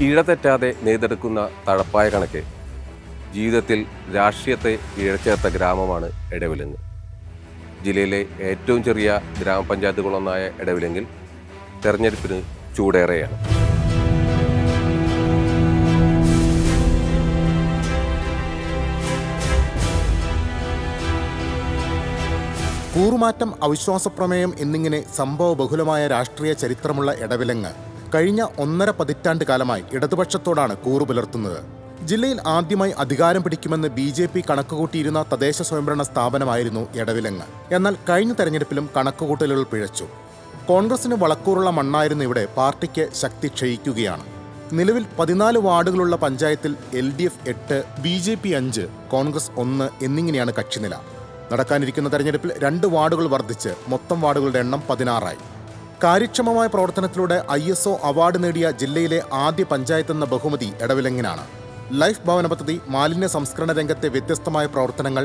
ഇഴതെറ്റാതെ നെയ്തെടുക്കുന്ന തഴപ്പായ കണക്ക് ജീവിതത്തിൽ രാഷ്ട്രീയത്തെ ഇഴച്ചേർത്ത ഗ്രാമമാണ് എടവിലങ്ങ്. ജില്ലയിലെ ഏറ്റവും ചെറിയ ഗ്രാമപഞ്ചായത്തുകളൊന്നായ എടവിലങ്ങിൽ തെരഞ്ഞെടുപ്പിന് ചൂടേറെയാണ്. കൂറുമാറ്റം, അവിശ്വാസപ്രമേയം എന്നിങ്ങനെ സംഭവബഹുലമായ രാഷ്ട്രീയ ചരിത്രമുള്ള എടവിലങ്ങ് കഴിഞ്ഞ 1.5 പതിറ്റാണ്ട് കാലമായി ഇടതുപക്ഷത്തോടാണ് കൂറു പുലർത്തുന്നത്. ജില്ലയിൽ ആദ്യമായി അധികാരം പിടിക്കുമെന്ന് BJP കണക്കുകൂട്ടിയിരുന്ന തദ്ദേശ സ്വയംഭരണ സ്ഥാപനമായിരുന്നു എടവിലങ്ങ്. എന്നാൽ കഴിഞ്ഞ തെരഞ്ഞെടുപ്പിലും കണക്കുകൂട്ടലുകൾ പിഴച്ചു. കോൺഗ്രസിന് വളക്കൂറുള്ള മണ്ണായിരുന്നു ഇവിടെ പാർട്ടിക്ക് ശക്തി ക്ഷയിക്കുകയാണ്. നിലവിൽ 14 വാർഡുകളുള്ള പഞ്ചായത്തിൽ LDF 8, BJP 5, കോൺഗ്രസ് 1 എന്നിങ്ങനെയാണ് കക്ഷിനില. നടക്കാനിരിക്കുന്ന തെരഞ്ഞെടുപ്പിൽ 2 വാർഡുകൾ വർദ്ധിച്ച് മൊത്തം വാർഡുകളുടെ എണ്ണം 16ആയി. കാര്യക്ഷമമായ പ്രവർത്തനത്തിലൂടെ ISO അവാർഡ് നേടിയ ജില്ലയിലെ ആദ്യ പഞ്ചായത്തെന്ന ബഹുമതി എടവിലങ്ങിനാണ്. ലൈഫ് ഭവന പദ്ധതി, മാലിന്യ സംസ്കരണ രംഗത്തെ വ്യത്യസ്തമായ പ്രവർത്തനങ്ങൾ,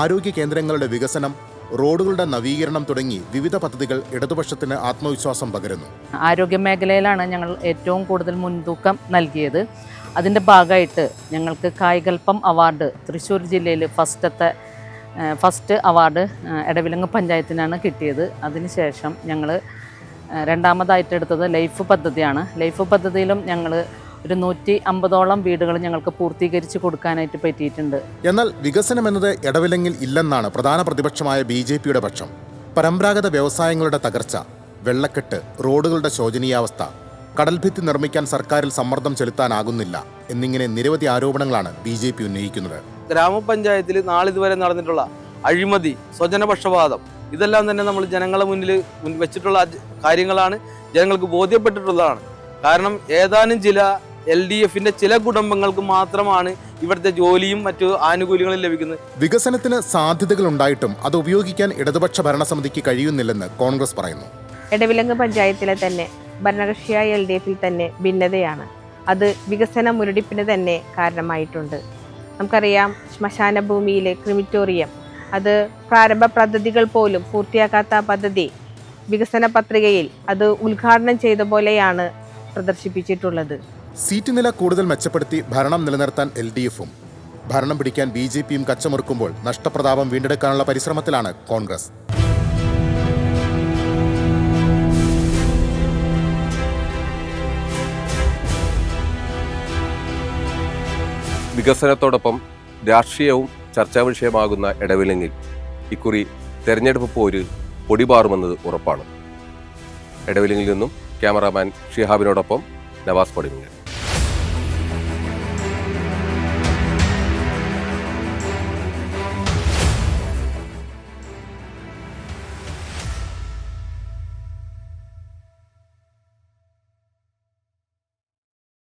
ആരോഗ്യ കേന്ദ്രങ്ങളുടെ വികസനം, റോഡുകളുടെ നവീകരണം തുടങ്ങി വിവിധ പദ്ധതികൾ ഇടതുപക്ഷത്തിന് ആത്മവിശ്വാസം പകരുന്നു. ആരോഗ്യ മേഖലയിലാണ് ഞങ്ങൾ ഏറ്റവും കൂടുതൽ മുൻതൂക്കം നൽകിയത്. അതിൻ്റെ ഭാഗമായിട്ട് ഞങ്ങൾക്ക് കായികൽപ്പം അവാർഡ് തൃശ്ശൂർ ജില്ലയിൽ ഫസ്റ്റ് അവാർഡ് എടവിലങ്ങ് പഞ്ചായത്തിനാണ് കിട്ടിയത്. അതിനുശേഷം ഞങ്ങൾ രണ്ടാമതായിട്ട് എടുത്തത് ലൈഫ് പദ്ധതിയാണ്. ലൈഫ് പദ്ധതിയിലും ഞങ്ങൾ ഒരു 150ഓളം വീടുകൾ ഞങ്ങൾക്ക് പൂർത്തീകരിച്ച് കൊടുക്കാനായിട്ട് പറ്റിയിട്ടുണ്ട്. എന്നാൽ വികസനം എന്നത് എടവിലങ്ങിൽ ഇല്ലെന്നാണ് പ്രധാന പ്രതിപക്ഷമായ BJPയുടെ പക്ഷം. പരമ്പരാഗത വ്യവസായങ്ങളുടെ തകർച്ച, വെള്ളക്കെട്ട്, റോഡുകളുടെ ശോചനീയാവസ്ഥ, കടൽഭിത്തി നിർമ്മിക്കാൻ സർക്കാരിൽ സമ്മർദ്ദം ചെലുത്താനാകുന്നില്ല എന്നിങ്ങനെ നിരവധി ആരോപണങ്ങളാണ് BJP ഉന്നയിക്കുന്നത്. ഗ്രാമപഞ്ചായത്തിൽ നാളിതുവരെ നടന്നിട്ടുള്ള അഴിമതി, സ്വജനപക്ഷപാതം, ഇതെല്ലാം തന്നെ നമ്മൾ ജനങ്ങളെ മുന്നിൽ വെച്ചിട്ടുള്ള കാര്യങ്ങളാണ്, ജനങ്ങൾക്ക് ബോധ്യപ്പെട്ടിട്ടുള്ളതാണ്. കാരണം ഏതാനും ചില LDFന്റെ ചില കുടുംബങ്ങൾക്ക് മാത്രമാണ് ഇവിടുത്തെ ജോലിയും മറ്റു ആനുകൂല്യങ്ങളും ലഭിക്കുന്നത്. വികസനത്തിന് സാധ്യതകൾ ഉണ്ടായിട്ടും അത് ഉപയോഗിക്കാൻ ഇടതുപക്ഷ ഭരണസമിതിക്ക് കഴിയുന്നില്ലെന്ന് കോൺഗ്രസ് പറയുന്നു. എടവിലങ്ങ് പഞ്ചായത്തിലെ തന്നെ ഭരണകക്ഷിയായ LDFിൽ തന്നെ ഭിന്നതയാണ്. അത് വികസന മുരടിപ്പിന് തന്നെ കാരണമായിട്ടുണ്ട്. നമുക്കറിയാം, ശ്മശാന ഭൂമിയിലെ ക്രിമിറ്റോറിയം, അത് പ്രാരംഭ പദ്ധതികൾ പോലും പൂർത്തിയാക്കാത്ത പദ്ധതി വികസന പത്രികയിൽ അത് ഉദ്ഘാടനം ചെയ്ത പോലെയാണ് പ്രദർശിപ്പിച്ചിട്ടുള്ളത്. സീറ്റ് നില കൂടുതൽ മെച്ചപ്പെടുത്തി ഭരണം നിലനിർത്താൻ LDFും ഭരണം പിടിക്കാൻ BJPയും കച്ചമുറുക്കുമ്പോൾ നഷ്ടപ്രതാപം വീണ്ടെടുക്കാനുള്ള പരിശ്രമത്തിലാണ് കോൺഗ്രസ്. വികസനത്തോടൊപ്പം രാഷ്ട്രീയവും ചർച്ചാ വിഷയമാകുന്ന എടവിലങ്ങിൽ ഇക്കുറി തെരഞ്ഞെടുപ്പ് പോര് പൊടിപാറുമെന്നത് ഉറപ്പാണ്. എടവിലങ്ങിൽ നിന്നും ക്യാമറാമാൻ ഷിഹാബിനോടൊപ്പം നവാസ് പടിമിങ്ങൽ.